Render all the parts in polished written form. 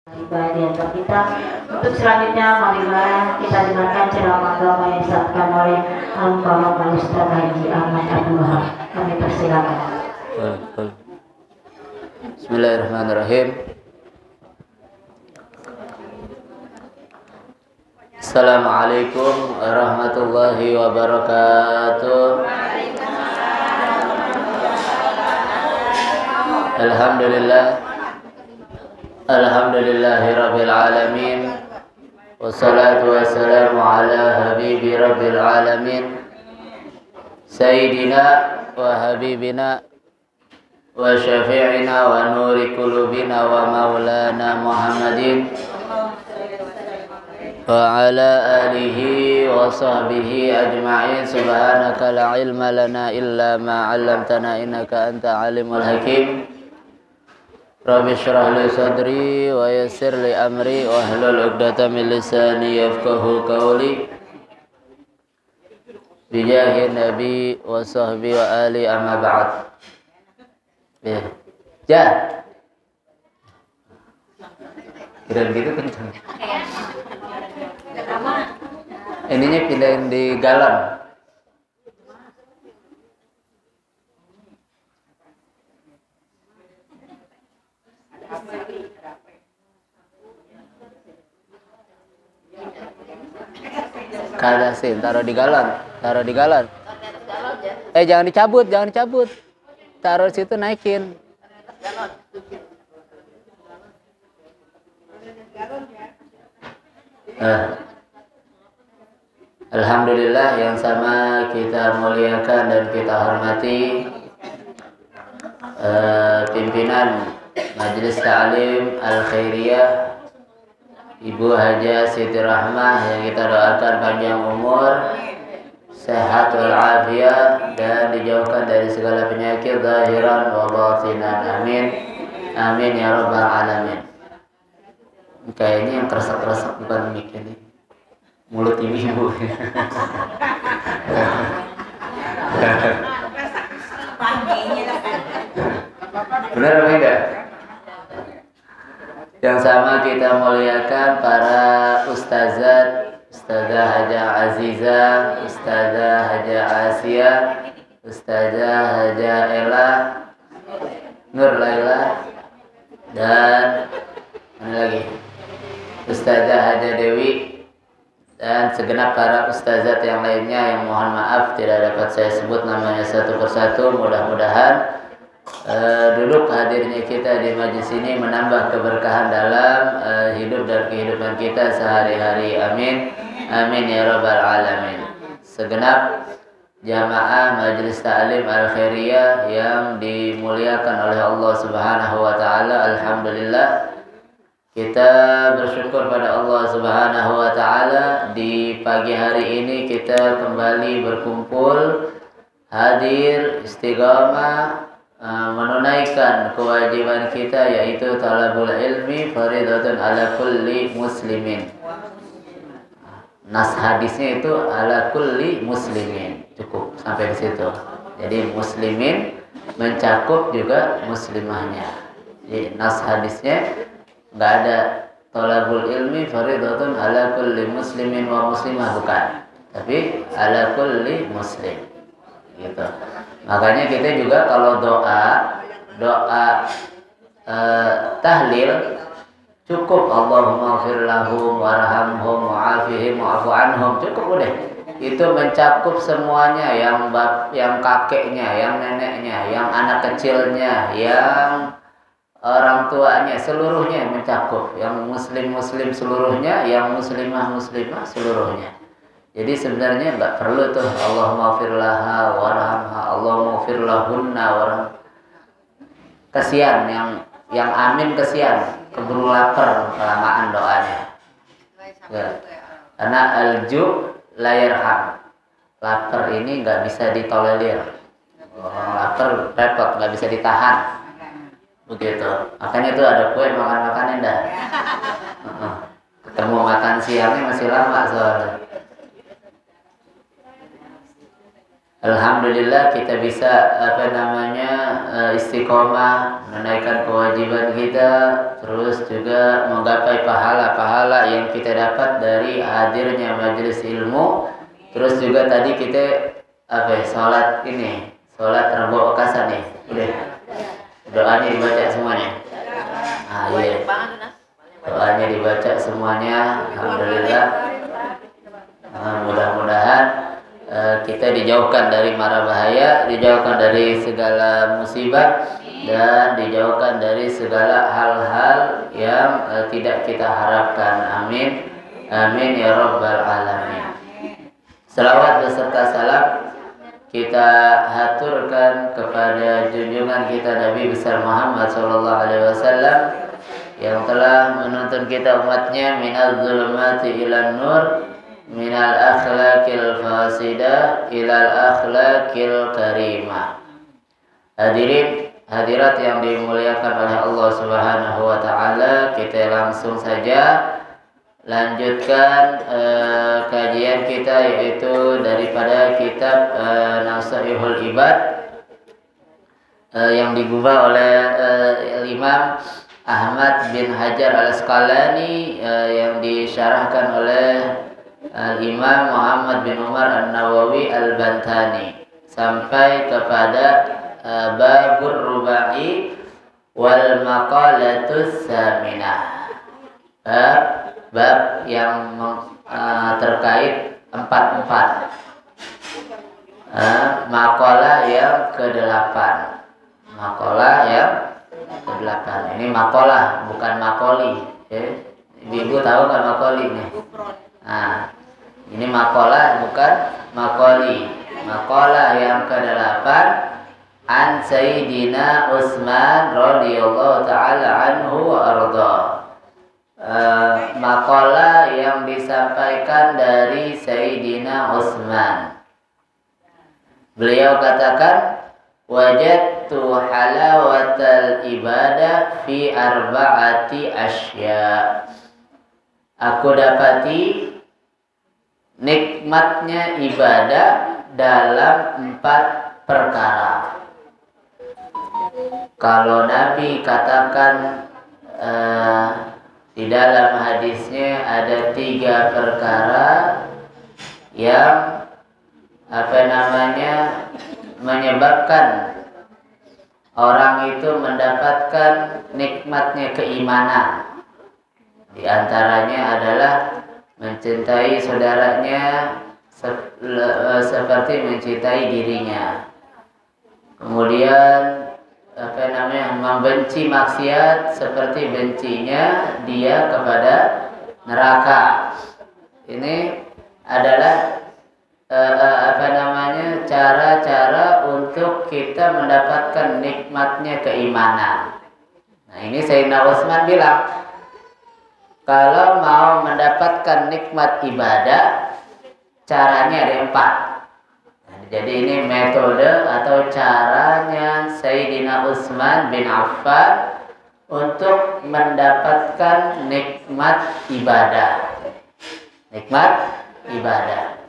Baik di antara kita. Untuk selanjutnya marilah kita dengarkan ceramah agama yang disampaikan oleh Al-Mukarram Ustaz Haji Ahmad Abdul Wahab. Kami persilakan. Bismillahirrahmanirrahim. Assalamualaikum warahmatullahi wabarakatuh. Alhamdulillah. Alhamdulillahi rabbil alamin. Wassalatu wassalamu ala habibi rabbil alamin. Sayyidina wa habibina wa syafi'ina wa nuri qulubina wa maulana Muhammadin wa ala alihi wa sahbihi ajma'in. Subhanaka la ilma lana illa ma 'allamtana innaka anta alimul hakim. Rabbi shrah li sadri wa yassir li amri wa hlul 'uqdatam min lisani yafqahu qawli. Bijahi nabi wa sahbi wa ali amma ba'd. Ja. Kira gitu kencang. Ininya pindahin di galon. Kadasin, taruh di galon, taruh di galon. Jangan dicabut, jangan dicabut. Taruh situ, naikin. Alhamdulillah, yang sama kita muliakan dan kita hormati pimpinan Majelis Ta'lim Al-Khairiyah Ibu Haja Siti Rahmah, yang kita doakan panjang umur, sehat walafiat, dan dijauhkan dari segala penyakit zahiran wa batinan. Amin. Amin ya rabbal alamin. Kayaknya yang keresek-keresek bukan mic ini, mulut ibu. Benar apa enggak? Yang sama kita muliakan para ustazat, Ustazah Haja Aziza, Ustazah Haja Asia, Ustazah Haja Ella, Nur Laila, dan mana lagi? Ustazah Haja Dewi, dan segenap para ustazat yang lainnya yang mohon maaf tidak dapat saya sebut namanya satu persatu. Mudah-mudahan duduk hadirnya kita di majelis ini menambah keberkahan dalam hidup dan kehidupan kita sehari-hari. Amin. Amin ya rabbal alamin. Segenap jamaah Majelis Ta'lim Al-Khairiyah yang dimuliakan oleh Allah Subhanahu wa taala, alhamdulillah kita bersyukur pada Allah Subhanahu wa taala di pagi hari ini kita kembali berkumpul hadir istiqamah menunaikan kewajiban kita, yaitu talabul ilmi faridatun ala kulli muslimin. Nas hadisnya itu ala kulli muslimin, cukup sampai di situ. Jadi muslimin mencakup juga muslimahnya. Jadi nas hadisnya nggak ada talabul ilmi faridatun ala kulli muslimin wa muslimah, bukan, tapi ala kulli muslim gitu. Makanya kita juga kalau doa tahlil cukup Allahumma ighfir lahum warhamhum wa'afihim wa'fu anhum, cukup udah. Itu mencakup semuanya, yang kakeknya, yang neneknya, yang anak kecilnya, yang orang tuanya, seluruhnya mencakup. Yang muslim seluruhnya, yang muslimah seluruhnya. Jadi sebenarnya nggak perlu tuh Allahumma ighfir laha warhamha, Allahumma ighfir lahunna warham. Kesian yang amin, kesian, keburu lapar kelamaan doanya. Ya. Karena al-ju' la yarham. Lapar ini nggak bisa ditolerir. Orang lapar repot, nggak bisa ditahan. Begitu. Makanya tuh ada kue makan-makan indah. Ketemu makan siangnya masih lama soalnya. Alhamdulillah kita bisa istiqomah menunaikan kewajiban kita, terus juga menggapai pahala-pahala yang kita dapat dari hadirnya majelis ilmu. Terus juga tadi kita sholat Rabu Akasan nih, udah doanya dibaca semuanya. Iya. Doanya dibaca semuanya, alhamdulillah. Mudah-mudahan kita dijauhkan dari mara bahaya, dijauhkan dari segala musibah, dan dijauhkan dari segala hal-hal yang tidak kita harapkan. Amin. Amin ya rabbal alamin. Selawat beserta salam kita haturkan kepada junjungan kita Nabi besar Muhammad sallallahu alaihi wasallam yang telah menuntun kita umatnya minal zulumati ilan nur, minal akhlaqil fasidah ilal akhlaqil karimah. Hadirin hadirat yang dimuliakan oleh Allah Subhanahu wa taala, kita langsung saja lanjutkan kajian kita, yaitu daripada kitab Nasaihul Ibad yang digubah oleh Imam Ahmad bin Hajar Al-Asqalani, yang disyarahkan oleh Imam Muhammad bin Umar An-Nawawi Al-Bantani, sampai kepada babur rubai wal maqalatus saminah, bab yang terkait 44, maqalah yang ke-8, ini maqalah bukan makoli, ibu tahu nggak makoli nih? Nah, ini maqalah bukan makoli. Maqalah yang ke-8 an Sayyidina Utsman radhiyallahu taala anhu wa arda. Maqalah yang disampaikan dari Sayyidina Utsman. Beliau katakan, wajadtu halawatal ibadah fi arba'ati asya. Aku dapati nikmatnya ibadah dalam 4 perkara. Kalau Nabi katakan di dalam hadisnya ada 3 perkara yang menyebabkan orang itu mendapatkan nikmatnya keimanan. Di antaranya adalah mencintai saudaranya seperti mencintai dirinya. Kemudian membenci maksiat seperti bencinya dia kepada neraka. Ini adalah cara-cara untuk kita mendapatkan nikmatnya keimanan. Nah, ini Sayyidina Utsman bilang, kalau mau mendapatkan nikmat ibadah, caranya ada 4. Jadi ini metode atau caranya Sayyidina Utsman bin Affan untuk mendapatkan nikmat ibadah. Nikmat ibadah.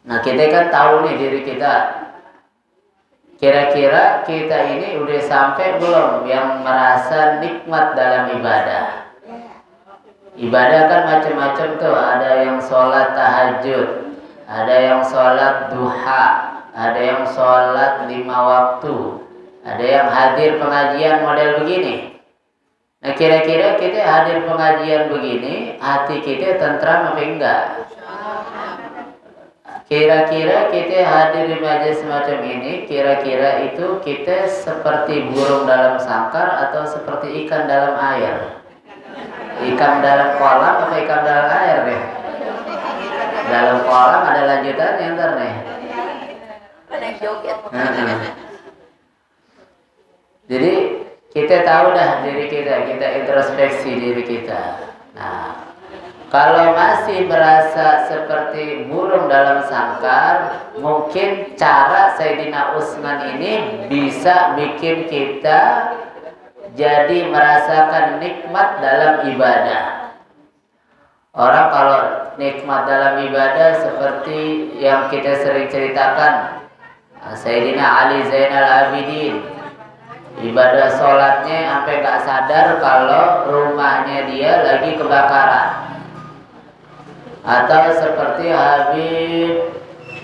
Nah, kita kan tahu nih diri kita. Kira-kira kita ini udah sampai belum yang merasa nikmat dalam ibadah? Ibadah kan macam-macam tuh. Ada yang sholat tahajud, ada yang sholat duha, ada yang sholat 5 waktu, ada yang hadir pengajian model begini. Nah, kira-kira kita hadir pengajian begini, hati kita tentram apa enggak? Kira-kira kita hadir di majelis semacam ini, kira-kira itu kita seperti burung dalam sangkar atau seperti ikan dalam air? Ikan dalam kolam atau ikan dalam air nih? Dalam kolam ada lanjutannya ntar nih. Jadi kita tahu dah diri kita introspeksi diri kita. Nah, kalau masih merasa seperti burung dalam sangkar, mungkin cara Sayyidina Utsman ini bisa bikin kita jadi merasakan nikmat dalam ibadah. Orang kalau nikmat dalam ibadah seperti yang kita sering ceritakan, Sayyidina Ali Zainal Abidin, ibadah sholatnya sampai gak sadar kalau rumahnya dia lagi kebakaran. Atau seperti Habib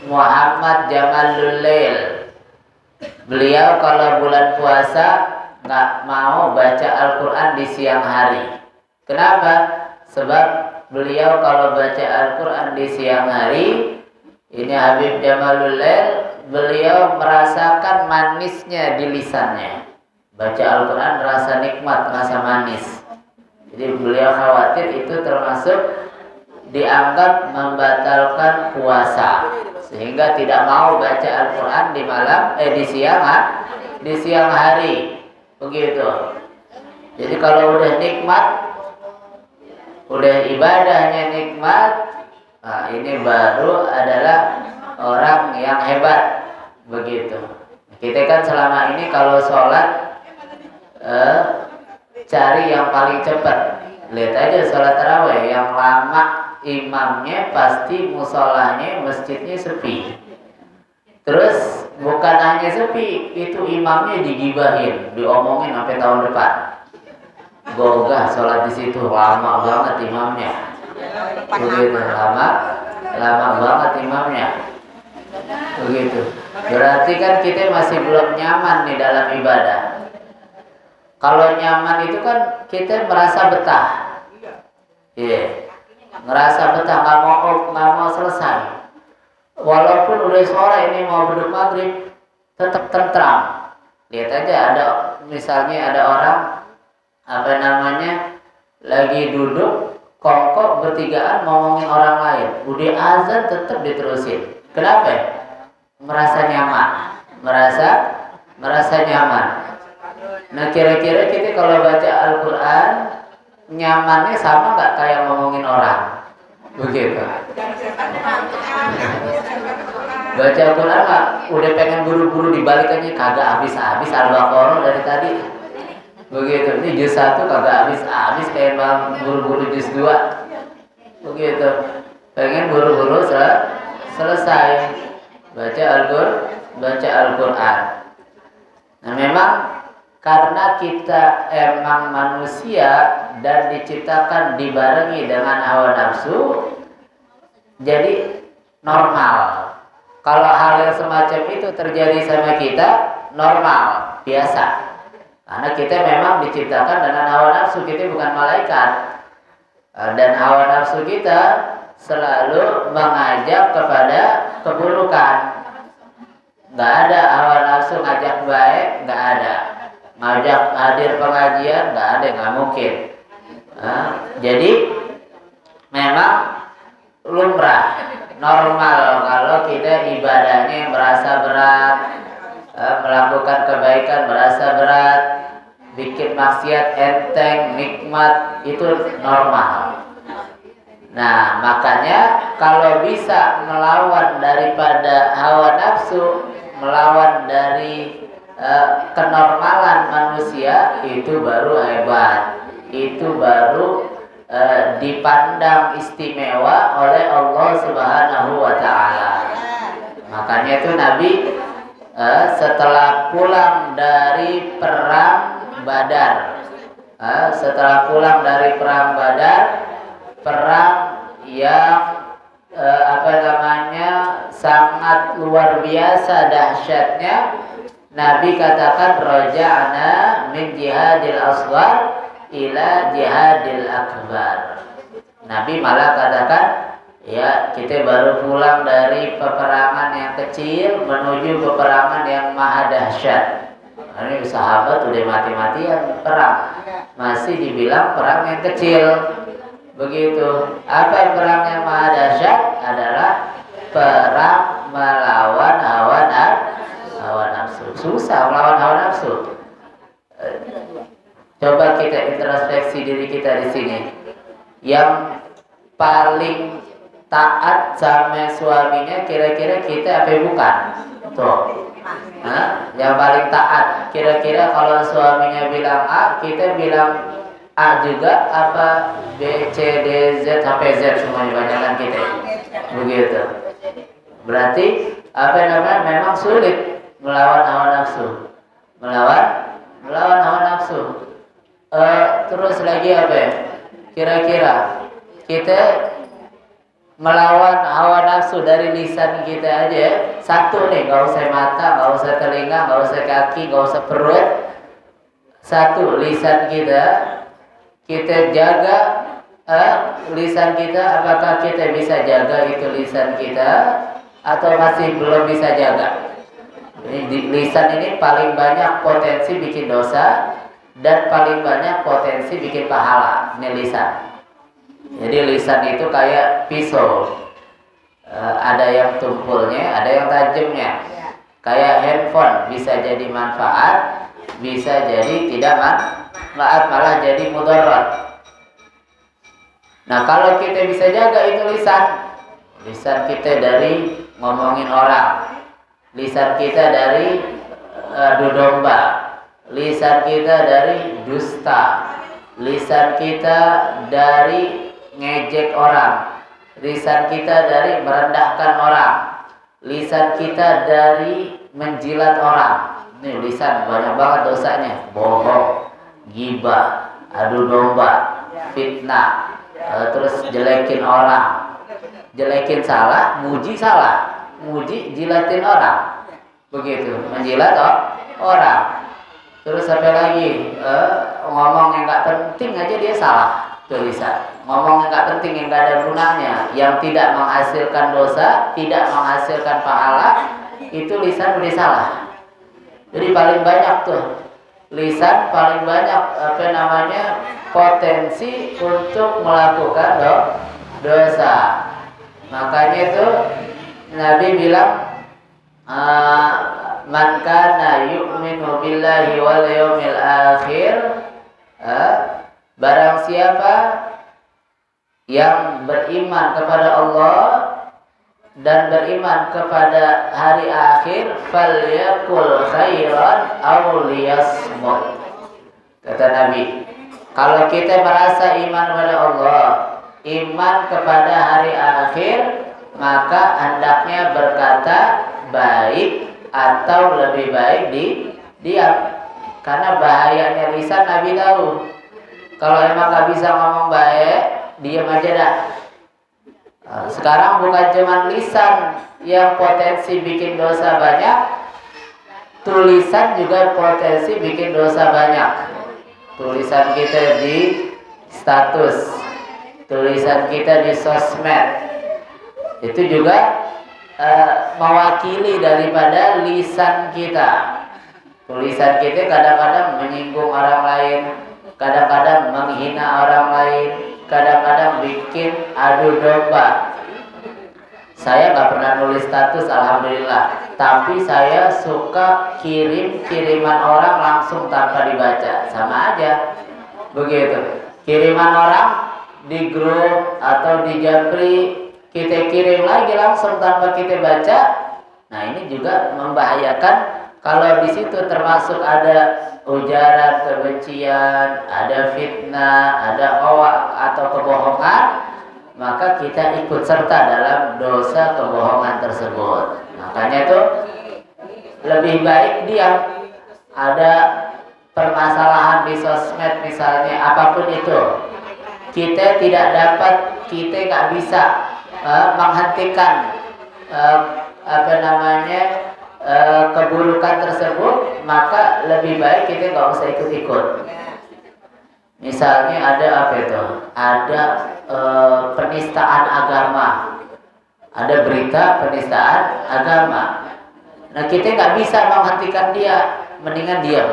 Muhammad Jamalul Lail, beliau kalau bulan puasa gak mau baca Al-Quran di siang hari. Kenapa? Sebab beliau kalau baca Al-Quran di siang hari, ini Habib Jamalul Lail, beliau merasakan manisnya di lisannya. Baca Al-Quran rasa nikmat, rasa manis. Jadi beliau khawatir itu termasuk dianggap membatalkan puasa, sehingga tidak mau baca Al-Quran di siang hari. Begitu. Jadi kalau udah nikmat, udah ibadahnya nikmat, nah ini baru adalah orang yang hebat. Begitu. Kita kan selama ini kalau sholat cari yang paling cepat. Lihat aja sholat tarawih yang lama, imamnya pasti musolahnya, masjidnya sepi. Terus bukan hanya sepi, itu imamnya digibahin, diomongin sampai tahun depan. Gogah sholat di situ, lama banget imamnya. Begitu, lama banget imamnya. Begitu. Berarti kan kita masih belum nyaman di dalam ibadah. Kalau nyaman itu kan kita merasa betah. Iya. Ngerasa betah, nggak mau selesai. Walaupun udah sore ini mau beduk maghrib, tetap tentram. Lihat aja misalnya ada orang lagi duduk kongkok bertigaan ngomongin orang lain, udah azan tetap diterusin. Kenapa? Merasa nyaman, merasa nyaman. Nah kira-kira kita kalau baca Al-Quran nyamannya sama nggak kayak ngomongin orang? Begitu. Baca Al-Quran udah pengen buru-buru dibalik aja, kagak habis-habis Al-Baqarah dari tadi. Begitu, ini juz 1 kagak habis-habis, kayak buru-buru juz 2. Begitu, pengen buru-buru selesai baca Al-Quran. Nah memang karena kita emang manusia dan diciptakan dibarengi dengan hawa nafsu, jadi normal. Kalau hal yang semacam itu terjadi sama kita, normal, biasa. Karena kita memang diciptakan dengan hawa nafsu, kita bukan malaikat. Dan hawa nafsu kita selalu mengajak kepada keburukan. Nggak ada hawa nafsu ngajak baik, nggak ada. Ngajak hadir pengajian, nggak ada, nggak mungkin. Jadi memang lumrah, normal kalau kita ibadahnya merasa berat, melakukan kebaikan merasa berat, bikin maksiat enteng, nikmat, itu normal. Nah makanya kalau bisa melawan daripada hawa nafsu, melawan dari kenormalan manusia, itu baru hebat, itu baru dipandang istimewa oleh Allah Subhanahu wa Ta'ala. Makanya itu Nabi setelah pulang dari perang Badar, perang yang sangat luar biasa dahsyatnya, Nabi katakan raja'na min jihadil asghar ila jihadil akbar. Nabi malah katakan, ya kita baru pulang dari peperangan yang kecil menuju peperangan yang maha dahsyat. Ini sahabat udah mati-matian perang, masih dibilang perang yang kecil. Begitu. Apa perang yang maha dahsyat? Adalah perang melawan hawa nafsu. Susah melawan hawa nafsu. Coba kita introspeksi diri kita di sini. Yang paling taat sama suaminya kira-kira kita apa bukan? Tuh. Yang paling taat kira-kira kalau suaminya bilang A, kita bilang A juga apa B, C, D, Z sampai Z semuanya banyakan kita. Begitu. Berarti apa namanya memang sulit melawan hawa nafsu. Melawan hawa nafsu. Terus lagi apa ya? Kira-kira kita melawan hawa nafsu dari lisan kita aja. Satu nih, nggak usah mata, nggak usah telinga, nggak usah kaki, nggak usah perut. Satu, lisan kita jaga lisan kita. Apakah kita bisa jaga itu lisan kita atau masih belum bisa jaga? Lisan ini paling banyak potensi bikin dosa dan paling banyak potensi bikin pahala. Ini lisan. Jadi lisan itu kayak pisau. Ada yang tumpulnya, ada yang tajamnya. Kayak handphone bisa jadi manfaat, bisa jadi tidak manfaat, malah jadi mudarat. Nah, kalau kita bisa jaga itu lisan kita dari ngomongin orang, lisan kita dari adu domba, lisan kita dari dusta, lisan kita dari ngejek orang, lisan kita dari merendahkan orang, lisan kita dari menjilat orang. Ini lisan banyak banget dosanya. Bohong, gibah, adu domba, fitnah, terus jelekin orang, jelekin salah, muji jilatin orang. Begitu, menjilat orang. Terus sampai lagi ngomong yang nggak penting aja dia salah. Tulisan ngomong yang nggak penting, yang nggak ada gunanya, yang tidak menghasilkan dosa, tidak menghasilkan pahala, itu lisan udah salah. Jadi paling banyak tuh lisan paling banyak potensi untuk melakukan dosa. Makanya itu Nabi bilang man kana yu'minu billahi wal yawmil akhir, barang siapa yang beriman kepada Allah dan beriman kepada hari akhir, falyakul khairan aw liyasmut. Kata Nabi, kalau kita merasa iman kepada Allah, iman kepada hari akhir, maka hendaknya berkata baik atau lebih baik diam. Karena bahayanya lisan Nabi tahu. Kalau emang gak bisa ngomong baik, diam aja dah. Sekarang bukan cuma lisan yang potensi bikin dosa banyak, tulisan juga potensi bikin dosa banyak. Tulisan kita di status, tulisan kita di sosmed, itu juga mewakili daripada lisan kita. Tulisan kita kadang-kadang menyinggung orang lain, kadang-kadang menghina orang lain, kadang-kadang bikin adu domba. Saya nggak pernah nulis status, alhamdulillah. Tapi saya suka kiriman orang langsung tanpa dibaca, sama aja. Begitu. Kiriman orang di grup atau di japri, kita kirim lagi langsung tanpa kita baca. Nah, ini juga membahayakan kalau di situ termasuk ada ujaran kebencian, ada fitnah, ada hoax atau kebohongan, maka kita ikut serta dalam dosa kebohongan tersebut. Makanya itu lebih baik diam. Ada permasalahan di sosmed misalnya, apapun itu, kita tidak dapat, kita nggak bisa menghentikan keburukan tersebut, maka lebih baik kita nggak usah ikut-ikut. Misalnya ada apa itu? Ada penistaan agama, ada berita penistaan agama. Nah, kita nggak bisa menghentikan dia, mendingan diam.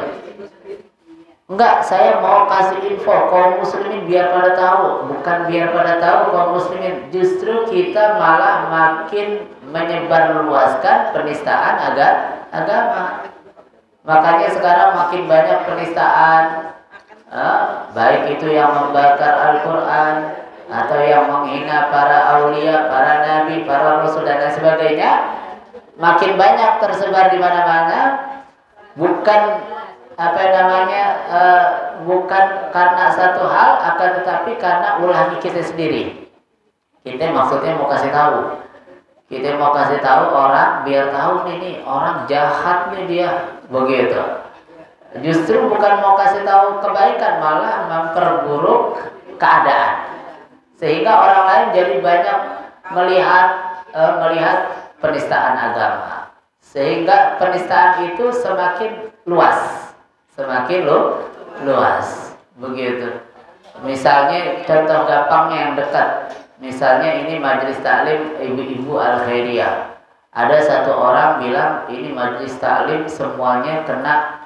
Enggak, saya mau kasih info kaum muslimin biar pada tahu, bukan biar pada tahu kaum muslimin. Justru kita malah makin menyebarluaskan penistaan agama. Makanya sekarang makin banyak penistaan, baik itu yang membakar Al-Quran atau yang menghina para aulia, para nabi, para rasul dan lain sebagainya, makin banyak tersebar di mana-mana. Bukan bukan karena satu hal, akan tetapi karena ulah kita sendiri. Kita maksudnya mau kasih tahu. Kita mau kasih tahu orang biar tahu nih orang jahat nih dia, begitu. Justru bukan mau kasih tahu kebaikan, malah memperburuk keadaan. Sehingga orang lain jadi banyak melihat penistaan agama. Sehingga penistaan itu semakin luas. Luas. Begitu. Misalnya contoh gampangnya yang dekat. Misalnya ini majelis taklim ibu-ibu al-khairiyah. Ada satu orang bilang ini majelis taklim semuanya kena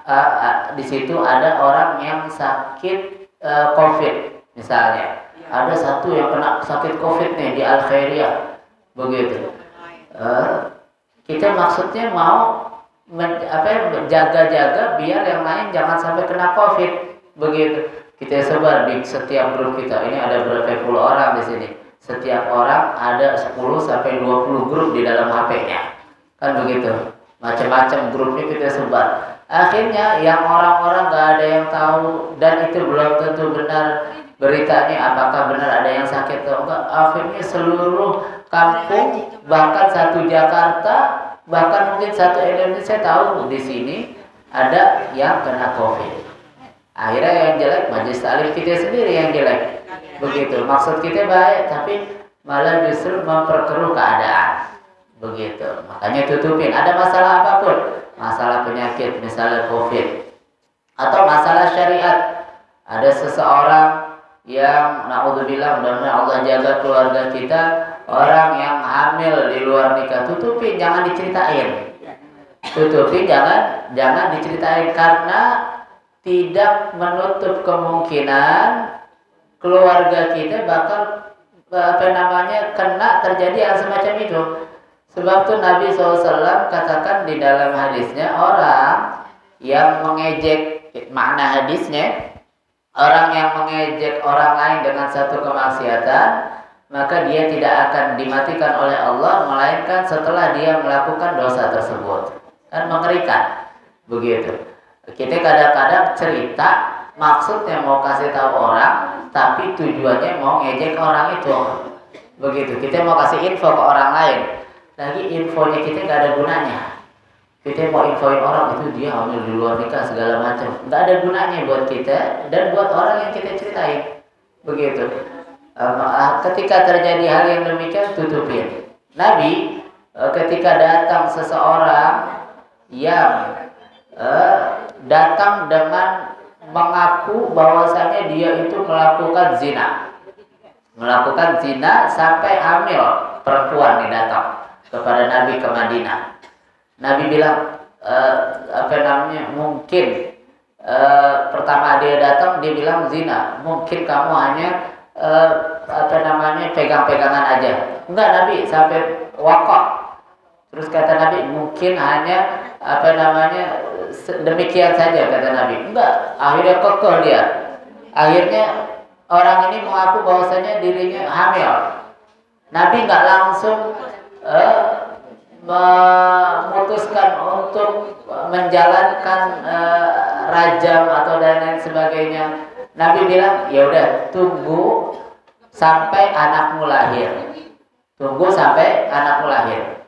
di situ ada orang yang sakit COVID misalnya. Ada satu yang kena sakit COVID nih di al-khairiyah. Begitu. Kita maksudnya mau jaga-jaga biar yang lain jangan sampai kena COVID. Begitu. Kita sebar di setiap grup kita. Ini ada berapa puluh orang di sini. Setiap orang ada 10 sampai 20 grup di dalam HP-nya. Kan begitu. Macam-macam grupnya kita sebar. Akhirnya yang orang-orang gak ada yang tahu dan itu belum tentu benar beritanya, apakah benar ada yang sakit atau enggak. Akhirnya seluruh kampung, bahkan satu Jakarta, bahkan mungkin satu Indonesia tahu di sini ada yang kena COVID. Akhirnya yang jelek majelis taklim kita sendiri yang jelek. Begitu. Maksud kita baik tapi malah justru memperkeruh keadaan. Begitu. Makanya tutupin. Ada masalah apapun, masalah penyakit misalnya COVID atau masalah syariat. Ada seseorang yang naudzubillah, mudah-mudahan Allah jaga keluarga kita, orang yang hamil di luar nikah, tutupin, jangan diceritain. Tutupin, jangan diceritain karena tidak menutup kemungkinan keluarga kita bakal kena terjadi hal semacam itu. Sebab itu Nabi SAW katakan di dalam hadisnya, orang yang mengejek, makna hadisnya, orang yang mengejek orang lain dengan satu kemaksiatan, maka dia tidak akan dimatikan oleh Allah, melainkan setelah dia melakukan dosa tersebut. Kan mengerikan. Begitu. Kita kadang-kadang cerita maksudnya mau kasih tahu orang, tapi tujuannya mau ngejek orang itu. Begitu. Kita mau kasih info ke orang lain, lagi infonya kita nggak ada gunanya. Kita mau infoin orang itu dia hamil di luar nikah segala macam, nggak ada gunanya buat kita dan buat orang yang kita ceritain. Begitu. Ketika terjadi hal yang demikian, tutupin. Nabi ketika datang seseorang yang datang dengan mengaku bahwasanya dia itu melakukan zina sampai hamil, perempuan ini datang kepada Nabi ke Madinah. Nabi bilang mungkin pertama dia datang dia bilang zina, mungkin kamu hanya pegang-pegangan aja. Enggak, Nabi sampai wakaf. Terus kata Nabi mungkin hanya demikian saja, kata Nabi. Enggak, akhirnya kekeh dia. Akhirnya orang ini mengaku bahwasanya dirinya hamil. Nabi enggak langsung memutuskan untuk menjalankan rajam atau dan lain sebagainya. Nabi bilang, ya udah, tunggu sampai anakmu lahir. Tunggu sampai anakmu lahir.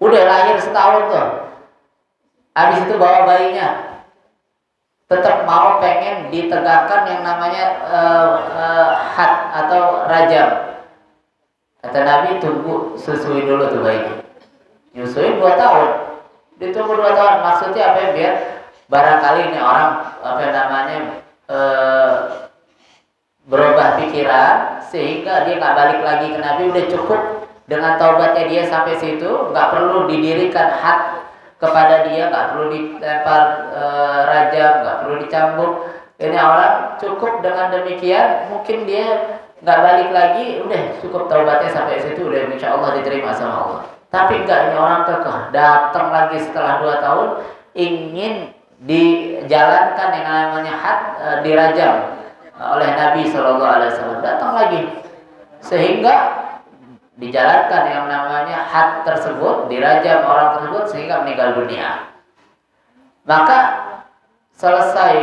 Udah lahir setahun tuh. Habis itu bawa bayinya. Tetap mau pengen ditegakkan yang namanya had atau rajam. Kata Nabi, tunggu, susui dulu tuh bayinya. Nyusuin 2 tahun. Ditunggu 2 tahun. Maksudnya apa ya? Biar barangkali ini orang berubah pikiran sehingga dia nggak balik lagi ke Nabi. Udah cukup dengan taubatnya dia sampai situ, nggak perlu didirikan had kepada dia, nggak perlu dilempar rajam, nggak perlu dicambuk. Ini orang cukup dengan demikian, mungkin dia nggak balik lagi, udah cukup taubatnya sampai situ, udah insya Allah diterima sama Allah. Tapi enggak, ini orang kekeh, datang lagi setelah 2 tahun ingin dijalankan yang namanya had, dirajam oleh Nabi SAW. Datang lagi sehingga dijalankan yang namanya had tersebut, dirajam orang tersebut sehingga meninggal dunia. Maka selesai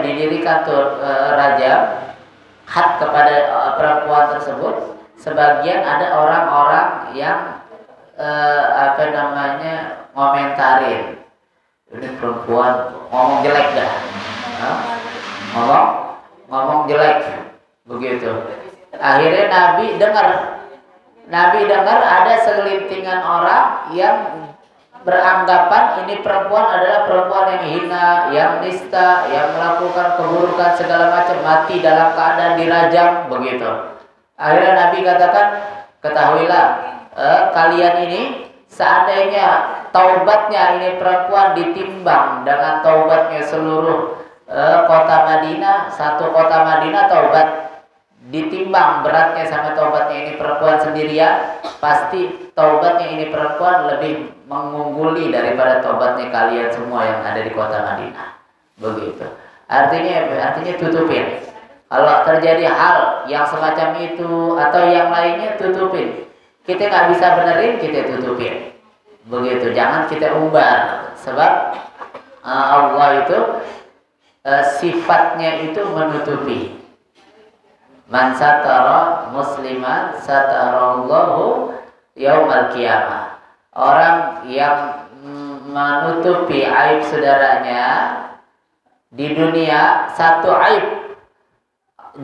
didirikan tuh raja had kepada perempuan tersebut, sebagian ada orang-orang yang ngomentarin, ini perempuan ngomong jelek dah, ngomong jelek begitu. Akhirnya Nabi dengar ada segelintingan orang yang beranggapan ini perempuan adalah perempuan yang hina, yang nista, yang melakukan keburukan segala macam, mati dalam keadaan dirajam begitu. Akhirnya Nabi katakan, ketahuilah kalian ini seandainya taubatnya ini perempuan ditimbang dengan taubatnya seluruh kota Madinah, satu kota Madinah taubat, ditimbang beratnya sama taubatnya ini perempuan sendirian, pasti taubatnya ini perempuan lebih mengungguli daripada taubatnya kalian semua yang ada di kota Madinah. Begitu. Artinya tutupin. Kalau terjadi hal yang semacam itu atau yang lainnya, tutupin. Kita nggak bisa benerin, kita tutupin. Begitu. Jangan kita umbar. Sebab Allah itu sifatnya itu menutupi. Man satara musliman satarallahu yaumal qiyamah. Orang yang menutupi aib saudaranya di dunia, satu aib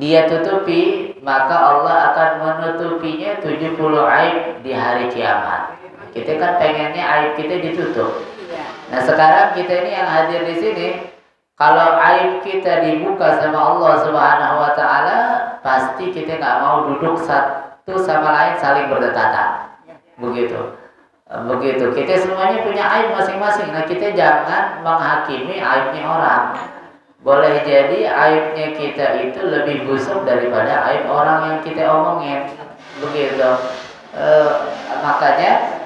dia tutupi, maka Allah akan menutupinya 70 aib di hari kiamat. Kita kan pengennya aib kita ditutup. Nah, sekarang kita ini yang hadir di sini, kalau aib kita dibuka sama Allah Subhanahu wa taala, pasti kita nggak mau duduk satu sama lain saling berdekatan. Begitu. Kita semuanya punya aib masing-masing. Nah, kita jangan menghakimi aibnya orang. Boleh jadi aibnya kita itu lebih busuk daripada aib orang yang kita omongin. Begitu. Makanya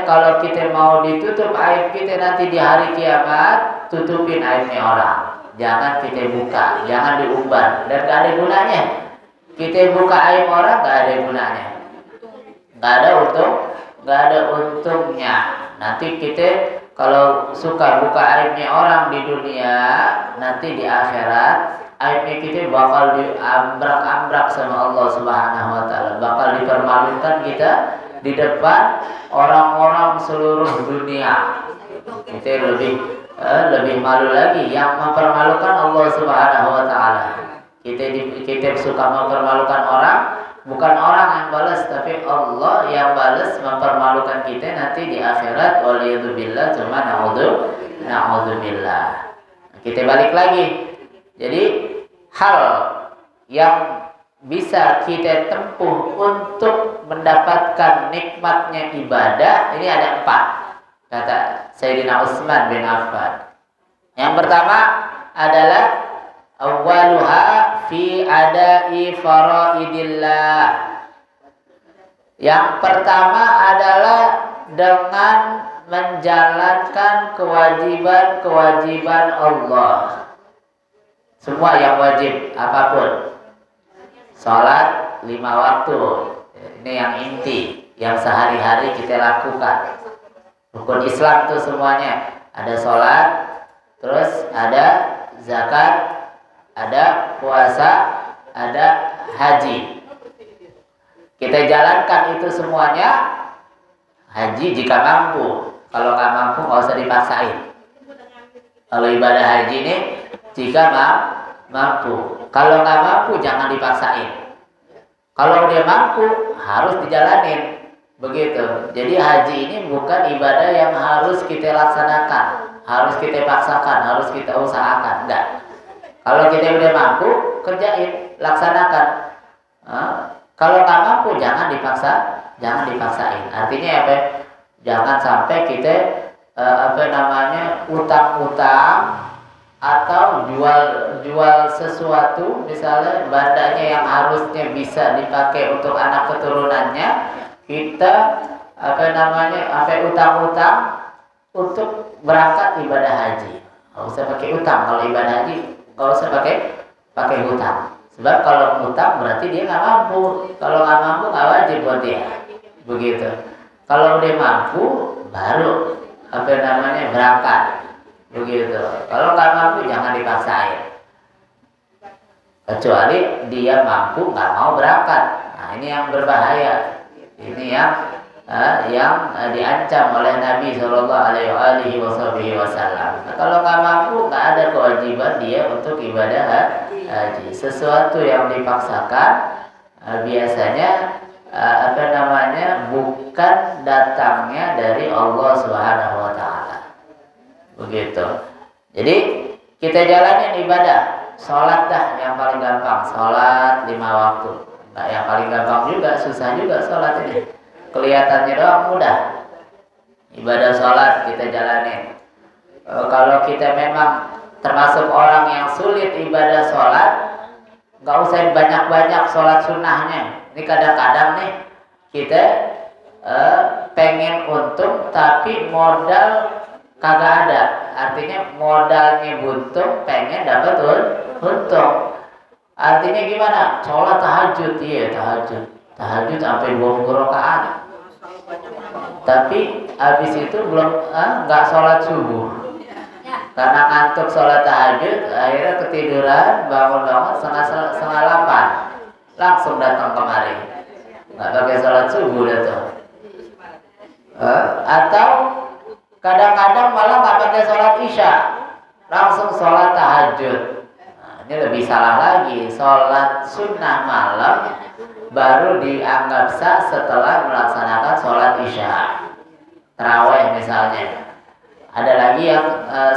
kalau kita mau ditutup aib kita nanti di hari kiamat, tutupin aibnya orang. Jangan kita buka, jangan diumbar, dan gak ada gunanya. Kita buka aib orang gak ada gunanya. Gak ada untungnya. Nanti kita kalau suka buka aibnya orang di dunia, nanti di akhirat aibnya kita bakal diambrak-ambrak sama Allah Subhanahu wa taala. Bakal dipermalukan kita di depan orang-orang seluruh dunia. Kita lebih malu lagi. Yang mempermalukan Allah Subhanahu wa taala. Kita suka mempermalukan orang, bukan orang yang balas, tapi Allah yang balas mempermalukan kita nanti di akhirat. Waliyadzubillah, cuma na'udzubillah. Kita balik lagi. Jadi hal yang bisa kita tempuh untuk mendapatkan nikmatnya ibadah ini ada 4, kata Sayyidina Utsman bin Affan. Yang pertama adalah awwaluha fi adai faraidillah. Yang pertama adalah dengan menjalankan kewajiban-kewajiban Allah. Semua yang wajib apapun. Salat 5 waktu. Ini yang inti, yang sehari-hari kita lakukan. Rukun Islam itu semuanya. Ada salat, terus ada zakat, ada puasa, ada haji. Kita jalankan itu semuanya. Haji jika mampu. Kalau nggak mampu nggak usah dipaksain. Kalau ibadah haji ini jika mampu. Kalau nggak mampu jangan dipaksain. Kalau dia mampu harus dijalanin. Begitu. Jadi haji ini bukan ibadah yang harus kita laksanakan, harus kita paksakan, harus kita usahakan. Enggak. Kalau kita udah mampu, kerjain, laksanakan. Kalau nggak mampu jangan dipaksain. Artinya apa? Jangan sampai kita utang-utang atau jual sesuatu, misalnya bandanya yang harusnya bisa dipakai untuk anak keturunannya, kita sampai utang-utang untuk berangkat ibadah haji. Nggak usah pakai utang kalau ibadah haji, nggak usah pakai utang. Sebab kalau utang berarti dia nggak mampu. Kalau nggak mampu nggak wajib buat dia. Begitu. Kalau dia mampu baru berangkat. begitu. Kalau nggak mampu jangan dipaksain, kecuali dia mampu nggak mau berangkat. Nah ini yang berbahaya, ini yang diancam oleh Nabi Shallallahu Alaihi Wasallam. Nah, kalau nggak mampu, nggak ada kewajiban dia untuk ibadah haji. Sesuatu yang dipaksakan biasanya bukan datangnya dari Allah Subhanahu Wa Taala. Begitu. Jadi kita jalanin ibadah, sholat dah yang paling gampang, sholat 5 waktu. Nah, yang paling gampang juga, susah juga sholat ini. Kelihatannya doang mudah. Ibadah sholat kita jalanin. Kalau kita memang termasuk orang yang sulit ibadah sholat, nggak usah banyak-banyak sholat sunnahnya. Ini kadang-kadang nih kita pengen untung tapi modal kagak ada. Artinya modalnya buntung, pengen dapat untung. Artinya gimana? Sholat tahajud, iya tahajud sampai 20 rakaat. Tapi habis itu belum nggak sholat subuh karena ngantuk sholat tahajud, akhirnya ketiduran, bangun setengah 8 langsung datang kemari, nggak pakai sholat subuh dah tuh. Atau kadang-kadang malah nggak pakai sholat isya, langsung sholat tahajud. Nah, ini lebih salah lagi, sholat sunnah malam baru dianggap sah setelah melaksanakan sholat isya, tarawih misalnya. Ada lagi yang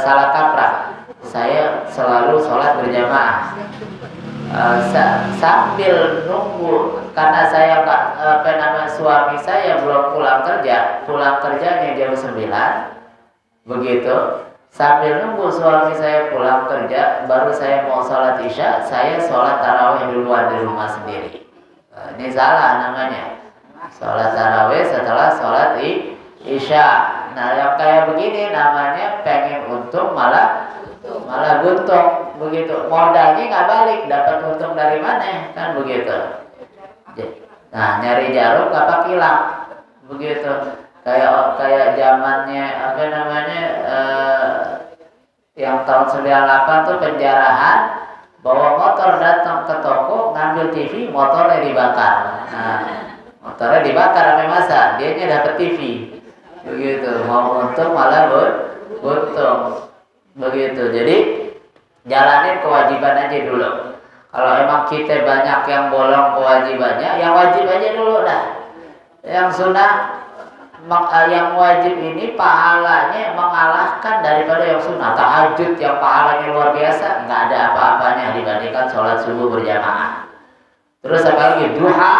salah kaprah, saya selalu sholat berjamaah sambil nunggu, karena saya suami saya belum pulang kerjanya jam 9, begitu. Sambil nunggu suami saya pulang kerja, baru saya mau sholat isya, saya sholat tarawih duluan di rumah sendiri. Ini salah namanya, sholat tarawih setelah sholat isya. Nah yang kayak begini namanya pengen untung malah buntung, begitu. Modalnya nggak balik, dapat untung dari mana, kan begitu. Nah nyari jarum nggak pakai kilang, begitu. Kayak zamannya yang tahun 98 tuh penjarahan, bawa motor datang ke toko ngambil TV, motornya dibakar. Nah, motornya dibakar sampai masa, dianya dapat TV. Begitu, mau untung malah buntung. Begitu. Jadi jalanin kewajiban aja dulu. Kalau emang kita banyak yang bolong kewajibannya, yang wajib aja dulu dah. Yang sunnah, yang wajib ini pahalanya mengalahkan daripada yang sunnah. Tahajud yang pahalanya luar biasa, nggak ada apa-apanya dibandingkan sholat subuh berjamaah. Terus apa lagi? Duha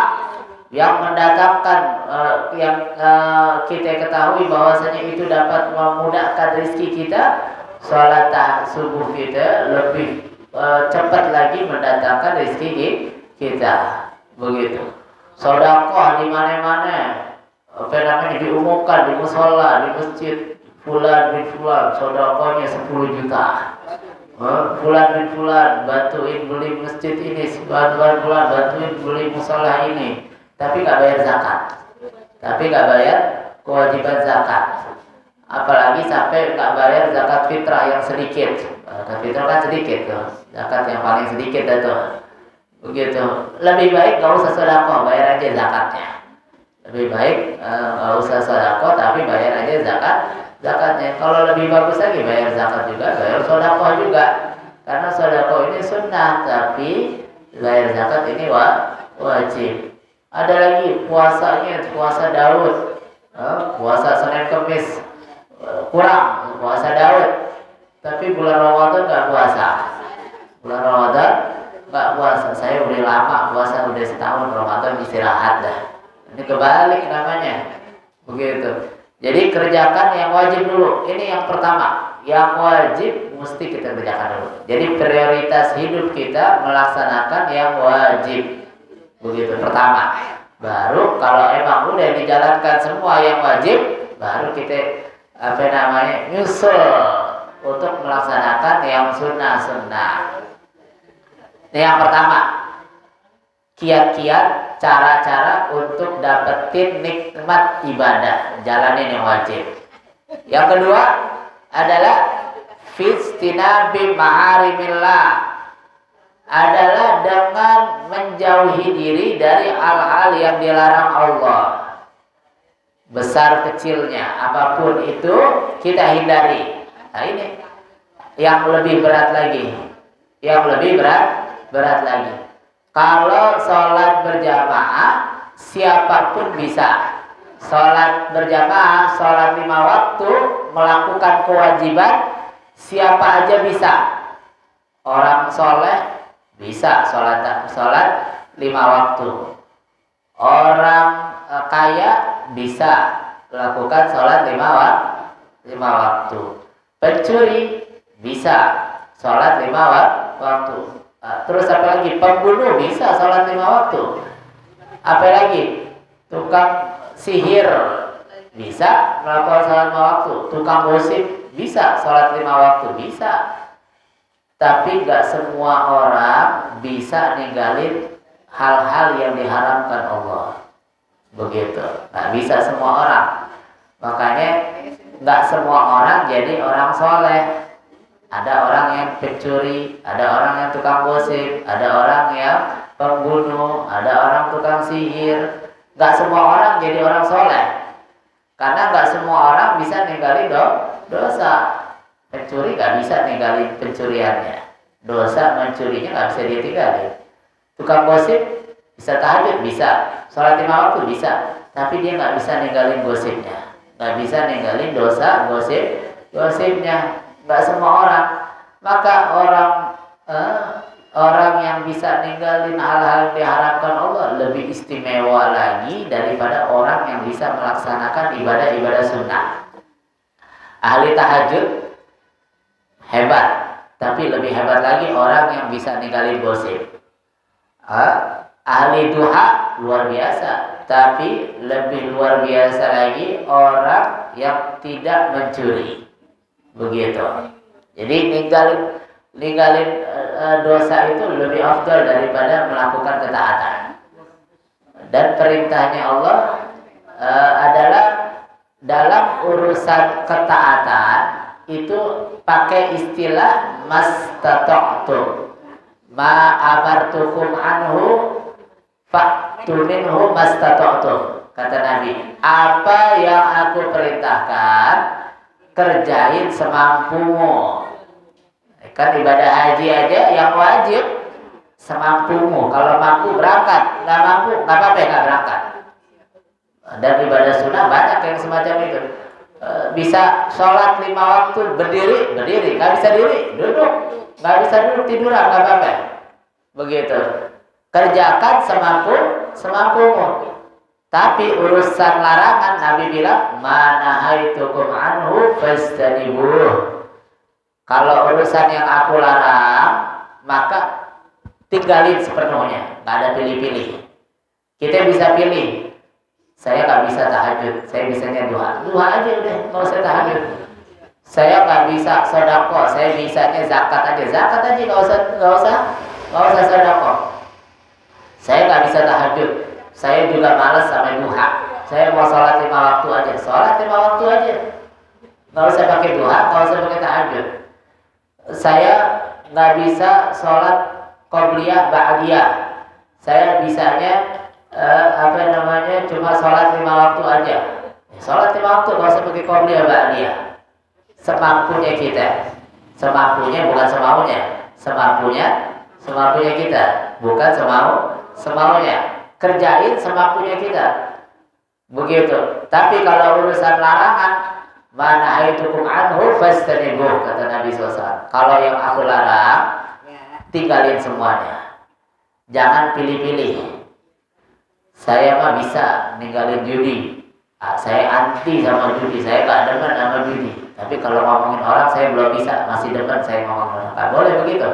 yang mendatangkan kita ketahui bahwasanya itu dapat memudahkan rezeki kita. Sholat subuh kita lebih cepat lagi mendatangkan rezeki kita, begitu. Sedekah di mana-mana, diumumkan di musola, di masjid, fulan bin fulan sedekahnya 10 juta. Fulan bin fulan bantuin beli masjid ini, fulan bantuin beli musola ini, tapi nggak bayar zakat, tapi nggak bayar kewajiban zakat. Apalagi sampai nggak bayar zakat fitrah yang sedikit. Zakat fitrah kan sedikit tuh, zakat yang paling sedikit tuh, begitu. Lebih baik nggak usah sedekah, bayar aja zakatnya. Lebih baik nggak usah sedekah tapi bayar aja zakatnya. Kalau lebih bagus lagi bayar zakat juga, bayar sedekah juga. Karena sedekah ini sunnah tapi bayar zakat ini wajib. Ada lagi puasanya, puasa Daud, puasa Senin Kemis kurang, puasa Daud. Tapi bulan Ramadan nggak puasa. Bulan Ramadan nggak puasa. Saya udah lama puasa, udah setahun. Ramadan istirahat dah. Ini kebalik namanya, begitu. Jadi kerjakan yang wajib dulu. Ini yang pertama, yang wajib mesti kita kerjakan dulu. Jadi prioritas hidup kita melaksanakan yang wajib, begitu. Pertama, baru kalau emang udah dijalankan semua yang wajib, baru kita nyusul untuk melaksanakan yang sunnah. Ini yang pertama, kiat-kiat, cara-cara untuk dapetin nikmat ibadah, jalanin yang wajib. Yang kedua adalah Fistinabi ma'arimillah adalah dengan menjauhi diri dari hal-hal yang dilarang Allah. Besar kecilnya apapun itu kita hindari. Nah ini yang lebih berat lagi. Yang lebih berat lagi. Kalau sholat berjamaah siapapun bisa. Sholat berjamaah, sholat 5 waktu, melakukan kewajiban siapa aja bisa. Orang soleh bisa sholat 5 waktu. Orang kaya bisa lakukan sholat 5 waktu. Pencuri bisa sholat 5 waktu. Terus apa lagi? Pembunuh bisa sholat 5 waktu. Apa lagi? Tukang sihir bisa melakukan sholat 5 waktu. Tukang gosip bisa sholat 5 waktu. Bisa. Tapi gak semua orang bisa ninggalin hal-hal yang diharamkan Allah. Begitu. Gak bisa semua orang. Makanya gak semua orang jadi orang soleh. Ada orang yang pencuri, ada orang yang tukang gosip, ada orang yang pembunuh, ada orang tukang sihir. Gak semua orang jadi orang soleh. Karena gak semua orang bisa ninggalin dosa. Pencuri gak bisa ninggalin pencuriannya. Dosa mencurinya gak bisa dia tinggalin. Tukang gosip bisa tahajud, bisa. Sholat 5 waktu bisa. Tapi dia gak bisa ninggalin gosipnya. Gak bisa ninggalin dosa gosipnya. Gak semua orang. Maka orang yang bisa ninggalin hal-hal yang diharapkan Allah lebih istimewa lagi daripada orang yang bisa melaksanakan ibadah-ibadah sunnah. Ahli tahajud hebat, tapi lebih hebat lagi orang yang bisa ninggalin gosip. Ahli duha luar biasa, tapi lebih luar biasa lagi orang yang tidak mencuri. Begitu. Jadi ninggalin dosa itu lebih afdal daripada melakukan ketaatan. Dan perintahnya Allah adalah dalam urusan ketaatan itu pakai istilah mastata'tum. Ma amartukum anhu fa'tu minhu mastata'tum. Kata Nabi, apa yang aku perintahkan kerjain semampumu. Kan ibadah haji aja yang wajib semampumu. Kalau mampu berangkat, nggak mampu nggak apa-apa nggak berangkat. Dan ibadah sunnah banyak yang semacam itu. Bisa sholat 5 waktu berdiri, nggak bisa diri, duduk, nggak bisa duduk tiduran nggak apa-apa. Begitu. Kerjakan semampumu. Tapi urusan larangan Nabi bilang manahaitukum anhu fastanibuh. Kalau urusan yang aku larang maka tinggalin sepenuhnya, nggak ada pilih-pilih. Kita bisa pilih. Saya nggak bisa tahajud, saya bisanya duha aja udah, nggak usah tahajud. Saya nggak bisa sedekah, saya bisanya zakat aja nggak usah sedekah. Saya nggak bisa tahajud. Saya juga malas sama duha. Saya mau sholat 5 waktu aja. Sholat 5 waktu aja. Nggak usah pakai duha, nggak usah pakai tahajud. Saya nggak bisa sholat qobliyah ba'diyah. Saya bisanya cuma sholat 5 waktu aja. Sholat 5 waktu nggak usah pakai qobliyah ba'diyah. Semampunya kita. Semampunya bukan semaunya. Semampunya kita, bukan semaunya. Kerjain semampunya kita. Begitu. Tapi kalau urusan larangan, manahaitukum anhu fastanibuh, kata Nabi SAW. Kalau yang aku larang, tinggalin semuanya. Jangan pilih-pilih. Saya mah bisa ninggalin judi. Saya anti sama judi. Saya gak demen sama judi. Tapi kalau ngomongin orang saya belum bisa. Masih demen saya ngomongin orang. Gak boleh begitu.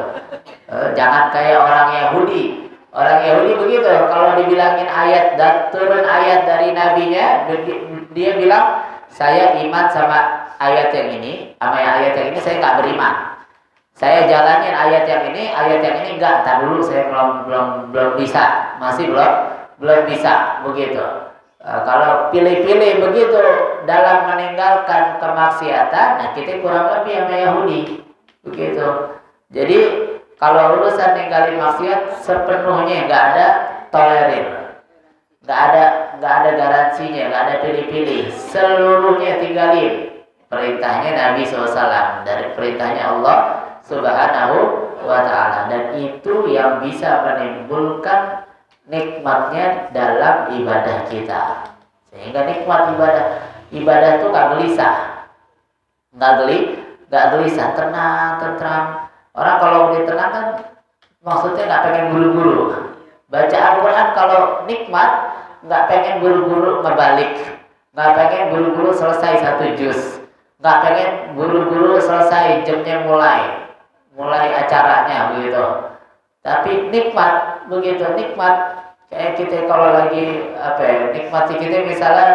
Jangan kayak orang Yahudi. Orang Yahudi begitu, kalau dibilangin ayat dan turun ayat dari nabinya, dia bilang saya iman sama ayat yang ini, sama ayat yang ini saya nggak beriman. Saya jalanin ayat yang ini enggak. Entar dulu saya belum bisa, masih belum bisa begitu. Kalau pilih-pilih begitu dalam meninggalkan kemaksiatan, nah kita kurang lebih sama Yahudi. begitu. Jadi kalau urusan ninggalin maksiat sepenuhnya nggak ada tolerir, nggak ada garansinya, nggak ada pilih-pilih, seluruhnya tinggalin. Perintahnya Nabi SAW dari perintahnya Allah Subhanahu wa Ta'ala, dan itu yang bisa menimbulkan nikmatnya dalam ibadah kita. Sehingga nikmat ibadah itu nggak gelisah, nggak gelisah, tenang, tentram. Orang kalau udah tenang kan maksudnya nggak pengen buru-buru. Baca Al-Quran kalau nikmat nggak pengen buru-buru ngebalik, nggak pengen buru-buru selesai satu juz, nggak pengen buru-buru selesai jamnya mulai acaranya begitu. Tapi nikmat begitu, nikmat kayak kita kalau lagi nikmati kita misalnya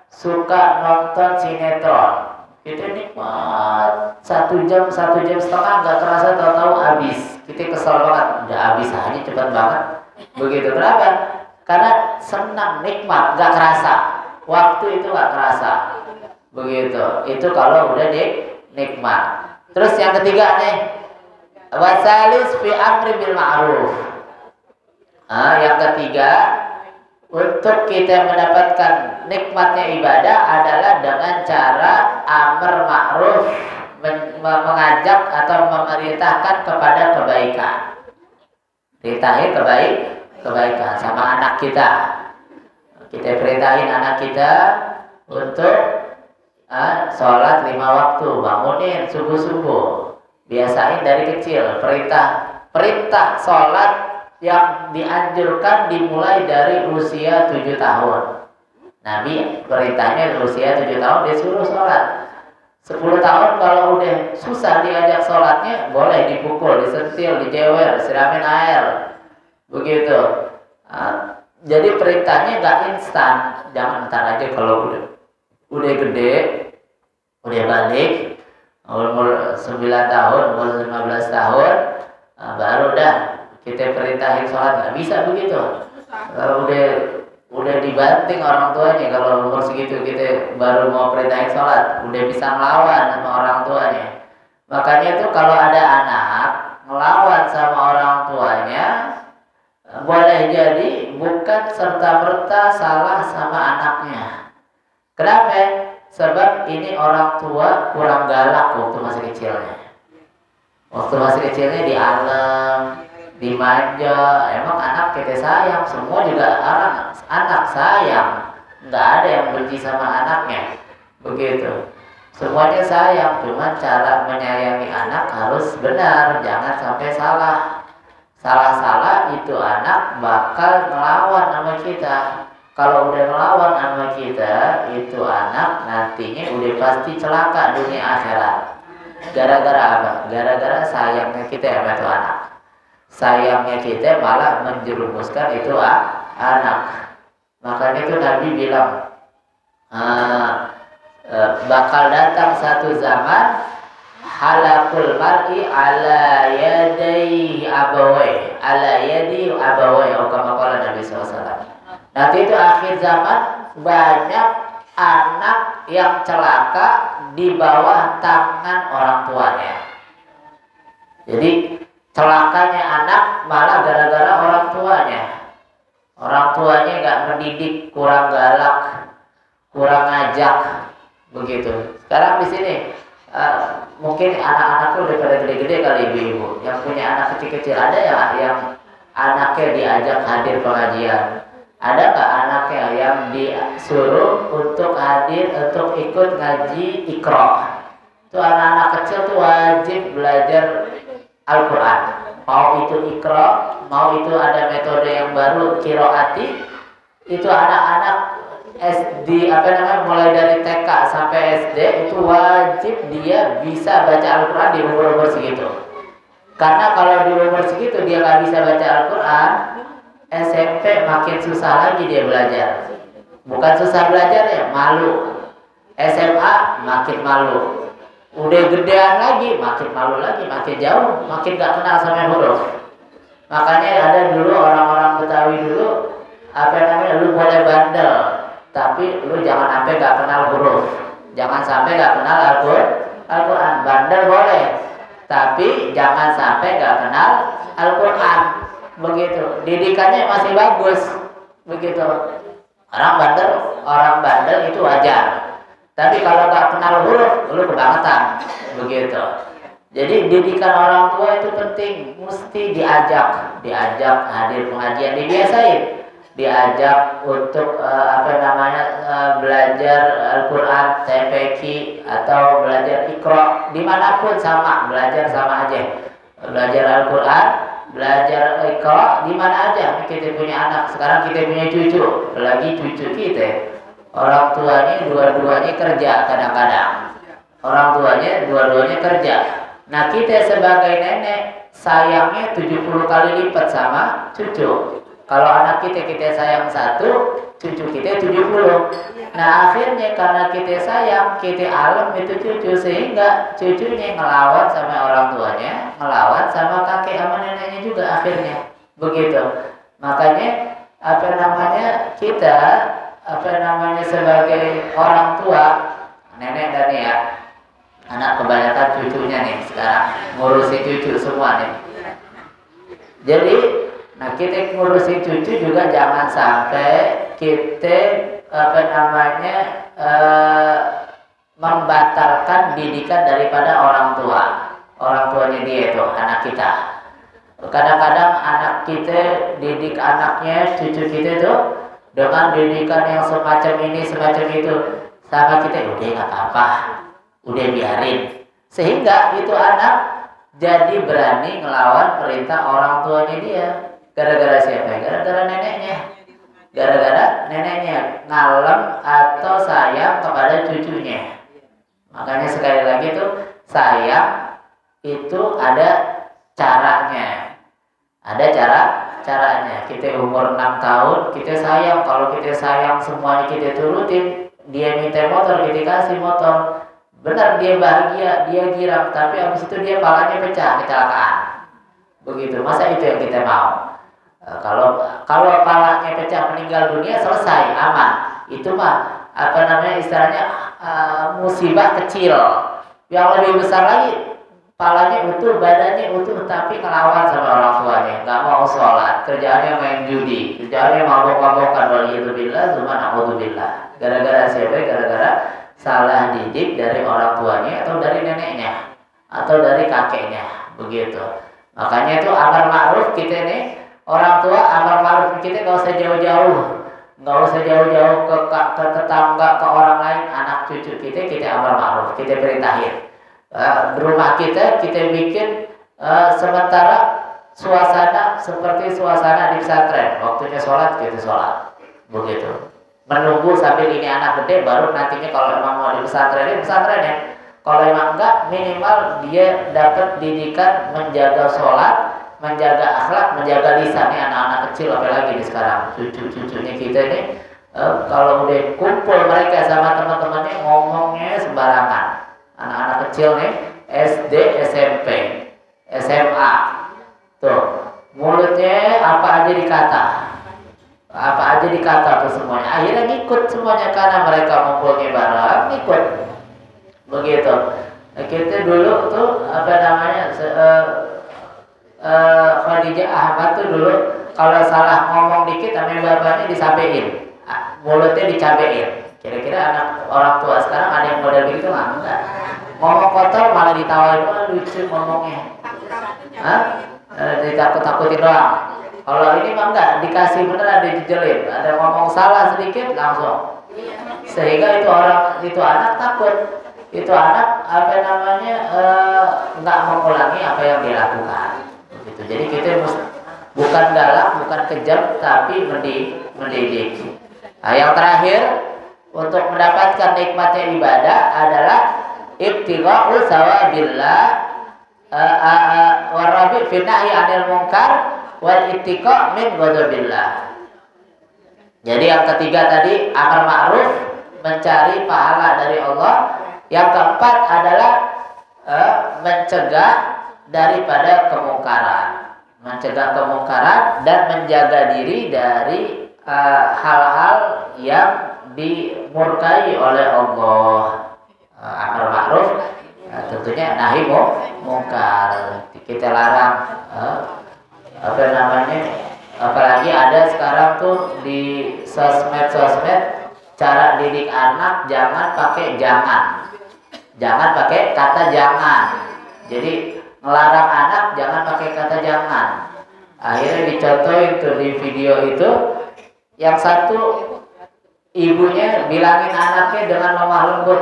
suka nonton sinetron, kita nikmat 1 jam 1,5 jam nggak kerasa tahu-tahu habis. Kita kesel banget, udah habis aja cepet banget begitu. Kenapa? Karena senang, nikmat, nggak kerasa waktu itu, nggak kerasa begitu. Itu kalau udah nikmat. Terus yang ketiga nih, wasalis fi amri bil ma'ruf. Yang ketiga, untuk kita mendapatkan nikmatnya ibadah adalah dengan cara amar ma'ruf, mengajak atau memerintahkan kepada kebaikan. Perintahin kebaikan sama anak kita. Kita perintahin anak kita untuk sholat 5 waktu, bangunin subuh-subuh. Biasain dari kecil. Perintah sholat yang dianjurkan dimulai dari usia 7 tahun. Nabi perintahnya usia 7 tahun dia suruh sholat. 10 tahun kalau udah susah diajak sholatnya, boleh dipukul, disentil, dijewer, siramin air. Begitu. Jadi perintahnya nggak instan. Jangan ntar aja kalau udah gede, udah balik, umur 9 tahun, umur 15 tahun, baru dah kita perintahin sholat. Nggak bisa begitu. Kalau udah dibanting orang tuanya, kalau umur segitu kita baru mau perintahin sholat, udah bisa ngelawan sama orang tuanya. Makanya itu kalau ada anak ngelawan sama orang tuanya, boleh jadi bukan serta-merta salah sama anaknya. Kenapa? Sebab ini orang tua kurang galak waktu masih kecilnya. Waktu masih kecilnya dianem, dimanja. Emang anak kita sayang, semua juga anak sayang. Nggak ada yang benci sama anaknya. Begitu. Semuanya sayang, cuma cara menyayangi anak harus benar, jangan sampai salah. Salah-salah itu anak bakal ngelawan sama kita. Kalau udah ngelawan sama kita, itu anak nantinya udah pasti celaka dunia akhirat. Gara-gara apa? Gara-gara sayangnya kita sama itu anak. Sayangnya kita malah menjerumuskan itu anak. Makanya itu Nabi bilang, bakal datang satu zaman halakul mar'i ala yadi abawai, atau kama qala Nabi SAW. Nanti itu akhir zaman banyak anak yang celaka di bawah tangan orang tuanya. Jadi celakanya anak malah gara-gara orang tuanya. Orang tuanya nggak mendidik, kurang galak, kurang ngajak, begitu. Sekarang di sini mungkin anak-anakku udah pada gede-gede kali ibu-ibu. Yang punya anak kecil-kecil ada ya yang anaknya diajak hadir pengajian. Ada nggak anaknya yang disuruh untuk hadir untuk ikut ngaji Iqra? Itu anak-anak kecil tuh wajib belajar Al-Quran. Mau itu Iqra, mau itu ada metode yang baru Qiraati. Itu anak-anak SD mulai dari TK sampai SD itu wajib dia bisa baca Al-Quran di umur segitu. Karena kalau di umur segitu dia nggak bisa baca Al-Quran, SMP makin susah lagi dia belajar. Bukan susah belajar ya, malu. SMA makin malu. Udah gedean lagi, makin malu lagi, makin jauh, makin gak kenal sama huruf. Makanya ada dulu orang-orang Betawi dulu, lu boleh bandel, tapi lu jangan sampai gak kenal huruf. Jangan sampai gak kenal Al-Quran. Bandel boleh, tapi jangan sampai nggak kenal Al-Quran. Begitu, didikannya masih bagus. Begitu. Orang bandel itu wajar. Tapi kalau nggak kenal huruf, lu kebangetan. Begitu. Jadi didikan orang tua itu penting, mesti diajak hadir pengajian, dibiasain, diajak untuk belajar Al-Quran, TPQ atau belajar Iqra, dimanapun sama, belajar sama aja, belajar Al-Quran, belajar Iqra, di mana aja. Kita punya anak, sekarang kita punya cucu, apalagi cucu kita, orang tuanya dua-duanya kerja kadang-kadang, orang tuanya dua-duanya kerja. Nah kita sebagai nenek sayangnya 70 kali lipat sama cucu. Kalau anak kita sayang satu, cucu kita 70. Nah akhirnya karena kita sayang, kita alam itu cucu, sehingga cucunya ngelawan sama orang tuanya, ngelawan sama kakek sama neneknya juga akhirnya. Begitu. Makanya kita sebagai orang tua, nenek dan ya, anak kebanyakan cucunya nih sekarang ngurusi cucu semua nih. Jadi, kita ngurusi cucu juga jangan sampai kita membatalkan didikan daripada orang tua. Orang tuanya dia itu anak kita. Kadang-kadang anak kita didik anaknya, cucu kita itu dengan didikan yang semacam ini, semacam itu, sama kita udah nggak apa-apa, udah biarin, sehingga itu anak jadi berani ngelawan perintah orang tuanya dia. Gara-gara siapa? Gara-gara neneknya ngalem atau sayang kepada cucunya. Makanya sekali lagi tuh, sayang itu ada caranya, ada caranya. Kita umur 6 tahun kita sayang, kalau kita sayang semuanya kita turutin, dia minta motor kita kasih motor. Benar dia bahagia, dia girang, tapi habis itu dia palanya pecah, kecelakaan. Begitu, masa itu yang kita mau? Kalau palanya pecah meninggal dunia selesai, aman. Itu mah istilahnya musibah kecil. Yang lebih besar lagi, palanya utuh, badannya utuh, tapi ngelawan sama orang tuanya, nggak mau sholat, kerjaannya main judi, kerjaannya mabok-mabokan, waliyadzubillah, cuma na'udzubillah. Gara-gara siapa? Gara-gara salah didik dari orang tuanya atau dari neneknya atau dari kakeknya. Begitu. Makanya itu amar ma'ruf kita nih, orang tua amar ma'ruf kita nggak usah jauh-jauh ke tetangga, ke orang lain, anak cucu kita amar ma'ruf, kita perintahin. Di rumah kita bikin sementara suasana seperti suasana di pesantren. Waktunya sholat kita sholat. Begitu. Menunggu sambil ini anak gede, baru nantinya kalau emang mau di pesantren ya. Kalau emang enggak, minimal dia dapat didikan menjaga sholat, menjaga akhlak, menjaga lisannya. Anak-anak kecil apalagi nih sekarang, cucu-cucunya kita nih, kalau udah kumpul mereka sama teman-temannya ngomongnya sembarangan. Anak-anak kecil nih, SD, SMP, SMA, tuh mulutnya apa aja dikata tuh semuanya. Akhirnya ngikut semuanya karena mereka ngumpulnya bareng, ngikut. Begitu. Kita dulu tuh Khadijah Ahmad tuh dulu kalau salah ngomong dikit sama bapaknya disampaikan, mulutnya dicabein. Kira-kira anak orang tua sekarang ada yang model begitu nggak? Enggak. Ngomong kotor malah ditawain, lucu ngomongnya. Ditakut-takutin doang. Kalau ini mah enggak, dikasih beneran, dijejelin. Ada ngomong salah sedikit langsung. Sehingga itu anak takut. Itu anak enggak mengulangi apa yang dia lakukan. Begitu. Jadi kita bukan galak, bukan kejam, tapi mendidik. Nah, yang terakhir untuk mendapatkan nikmatnya ibadah adalah ibtigha'u sawabillah warabi fi nahyi 'anil munkar wal ittiqa min ghadabillah. Jadi yang ketiga tadi amar ma'ruf, mencari pahala dari Allah. Yang keempat adalah mencegah daripada kemungkaran dan menjaga diri dari hal-hal yang dimurkai oleh Allah. Amar ma'ruf tentunya nahi mungkar. Kita larang apa namanya? Apalagi ada sekarang tuh di sosmed cara didik anak jangan pakai jangan pakai kata jangan. Jadi melarang anak jangan pakai kata jangan. Akhirnya dicontohin tuh di video itu, yang satu ibunya bilangin anaknya dengan lemah lembut.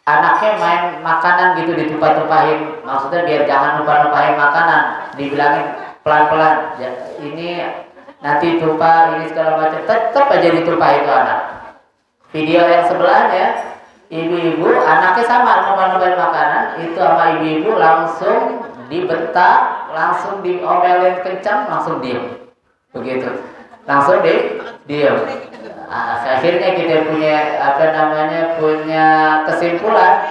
Anaknya main makanan gitu ditumpah-tumpahin, maksudnya biar jangan numpah-numpahin makanan, dibilangin pelan-pelan, ya, ini nanti tumpah, ini segala macam, tetap aja ditumpah itu anak. Video yang sebelahnya, ibu-ibu anaknya sama numpah-numpahin makanan, itu sama ibu-ibu langsung dibentak, langsung diomelin kencang, langsung diem, begitu, langsung diem. Akhirnya kita punya punya kesimpulan,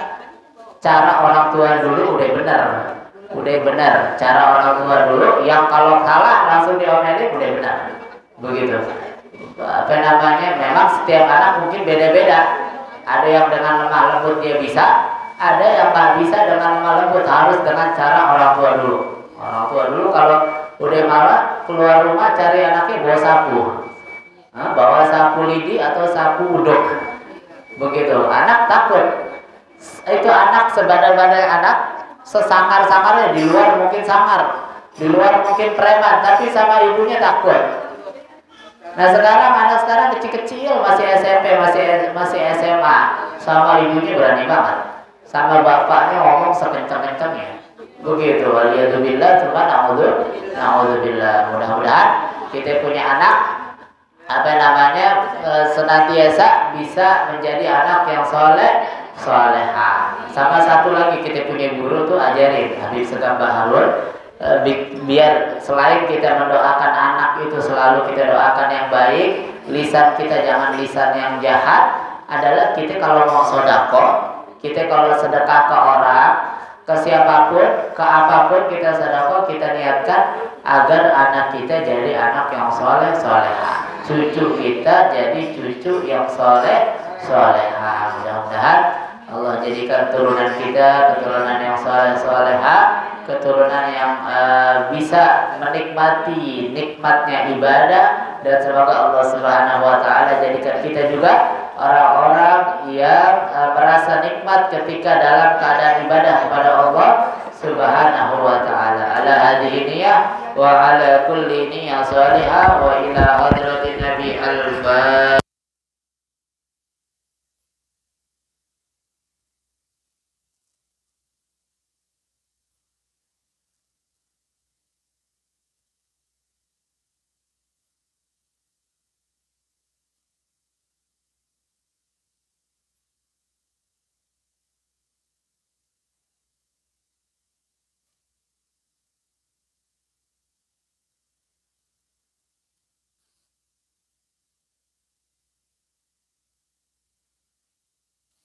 cara orang tua dulu udah benar cara orang tua dulu, yang kalau salah langsung diomelin udah benar, begitu. Memang setiap anak mungkin beda-beda, ada yang dengan lemah lembut dia bisa, ada yang nggak bisa dengan lemah lembut, harus dengan cara orang tua dulu kalau udah malah keluar rumah cari anaknya bawa sapu, bawa sapu lidi atau sapu uduk, begitu. Anak takut, itu anak sebadai-badai anak, sesangar-sangarnya, di luar mungkin sangar, di luar mungkin preman, tapi sama ibunya takut. Nah sekarang anak sekarang kecil-kecil, masih SMP, masih SMA, sama ibunya berani banget, sama bapaknya ngomong sekencang-kencangnya, begitu. Waliyadzubillah, cuma na'udzubillah. Mudah-mudahan kita punya anak senantiasa bisa menjadi anak yang solehah. Sama satu lagi, kita punya guru tuh ajarin, Habib Segam Baharul, biar selain kita mendoakan anak itu selalu kita doakan yang baik, lisan kita jangan lisan yang jahat, adalah kita kalau mau sodako, kita kalau sedekah ke orang, ke siapapun, ke apapun kita sedekah, kita niatkan agar anak kita jadi anak yang soleha, cucu kita jadi cucu yang soleha. Mudah-mudahan Allah jadikan turunan kita keturunan yang soleha, keturunan yang bisa menikmati nikmatnya ibadah, dan semoga Allah Subhanahu wa taala jadikan kita juga orang-orang yang merasa nikmat ketika dalam keadaan ibadah kepada Allah Subhanahu wa taala. Ala hadhihi niyyah wa ala kulli niyyah salihah wa ila hadratin nabi al-fatihah.